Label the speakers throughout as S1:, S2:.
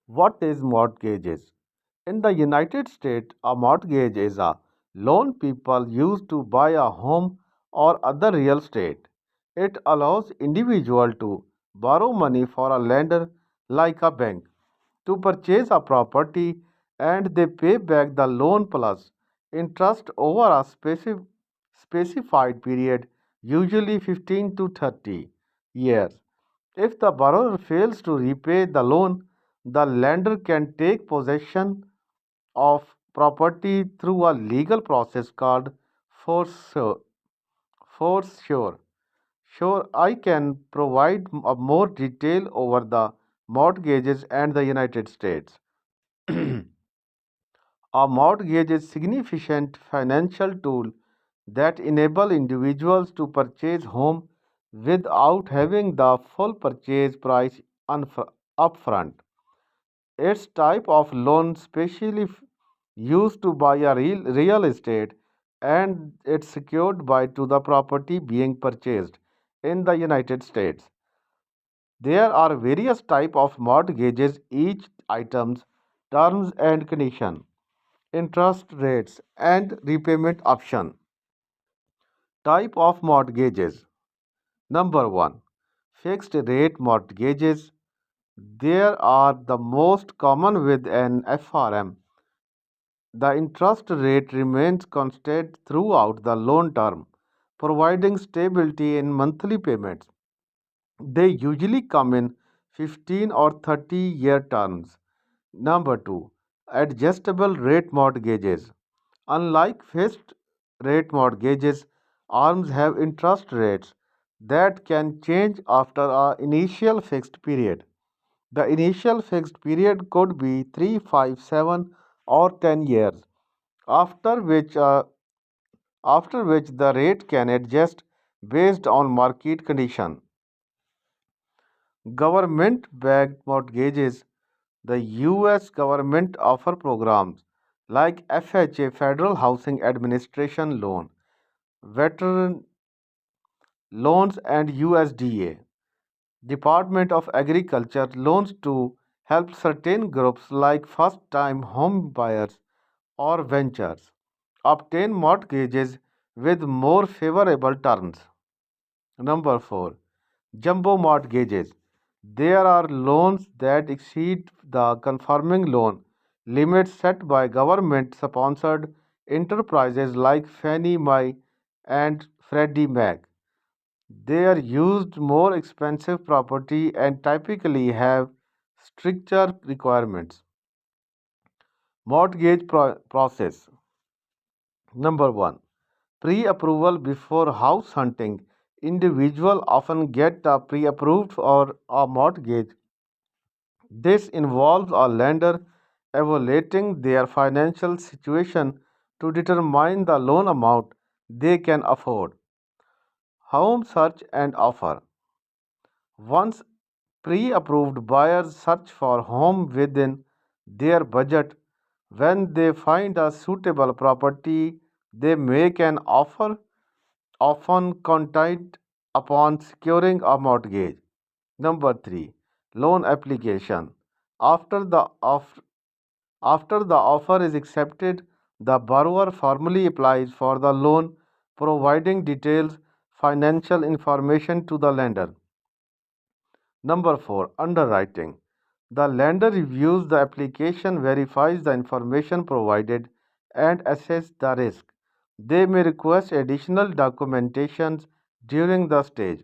S1: What is mortgages? In the United States, a mortgage is a loan people use to buy a home or other real estate. It allows individual to borrow money for a lender like a bank to purchase a property and they pay back the loan plus interest over a specified period, usually 15 to 30 years. If the borrower fails to repay the loan, the lender can take possession of property through a legal process called foreclosure. Foreclosure. Sure, I can provide a more detail over the mortgages and the United States. A mortgage is significant financial tool that enable individuals to purchase home without having the full purchase price upfront. Its type of loan specially used to buy a real estate and it's secured by to the property being purchased in the United States. There are various type of mortgages each items terms and condition interest rates and repayment option. Type of mortgages. Number 1, fixed rate mortgages. There are the most common with an FRM. The interest rate remains constant throughout the loan term, providing stability in monthly payments. They usually come in 15 or 30-year terms. Number 2, adjustable rate mortgages. Unlike fixed rate mortgages, ARMs have interest rates that can change after an initial fixed period. The initial fixed period could be 3, 5, 7, or 10 years, after which, uh, after which the rate can adjust based on market condition. Government backed mortgages. The US government offer programs like FHA Federal Housing Administration loan, veteran loans and USDA Department of Agriculture loans to help certain groups like first time home buyers or ventures obtain mortgages with more favorable terms. Number 4, jumbo mortgages. There are loans that exceed the conforming loan limits set by government sponsored enterprises like Fannie Mae and Freddie Mac. They are used more expensive property and typically have stricter requirements. Mortgage process. Number 1, pre-approval before house hunting. Individual often get a pre-approved for a mortgage. This involves a lender evaluating their financial situation to determine the loan amount they can afford. Home search and offer. Once pre-approved buyers search for home within their budget. When they find a suitable property, they make an offer, often contingent upon securing a mortgage. Number 3, loan application. After the off- After the offer is accepted, the borrower formally applies for the loan, providing details financial information to the lender. Number 4, underwriting. The lender reviews the application, verifies the information provided, and assess the risk. They may request additional documentations during the stage.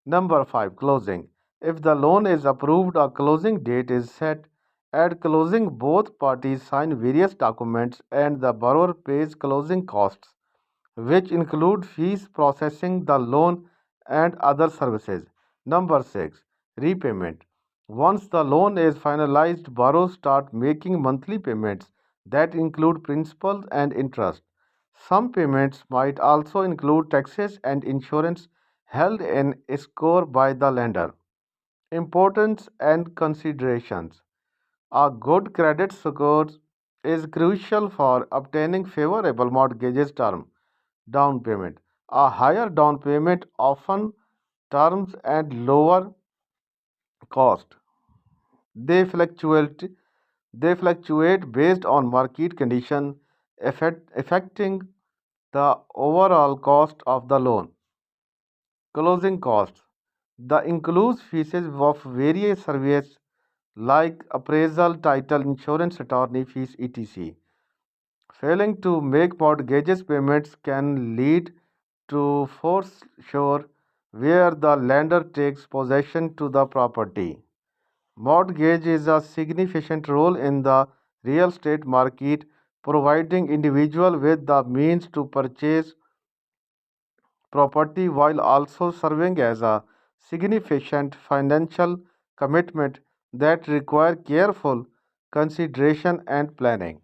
S1: Number 5, closing. If the loan is approved, a closing date is set. At closing, both parties sign various documents and the borrower pays closing costs, which include fees processing the loan and other services. Number 6, repayment. Once the loan is finalized, borrowers start making monthly payments that include principal and interest. Some payments might also include taxes and insurance held in escrow by the lender. Importance and considerations. A good credit score is crucial for obtaining favorable mortgages term. Down payment. A higher down payment often terms and lower cost. They fluctuate They fluctuate based on market condition, affecting the overall cost of the loan. Closing costs. The includes fees of various services like appraisal, title, insurance, attorney fees, etc. Failing to make mortgages payments can lead to foreclosure where the lender takes possession to the property. Mortgage is a significant role in the real estate market, providing individual with the means to purchase property while also serving as a significant financial commitment that require careful consideration and planning.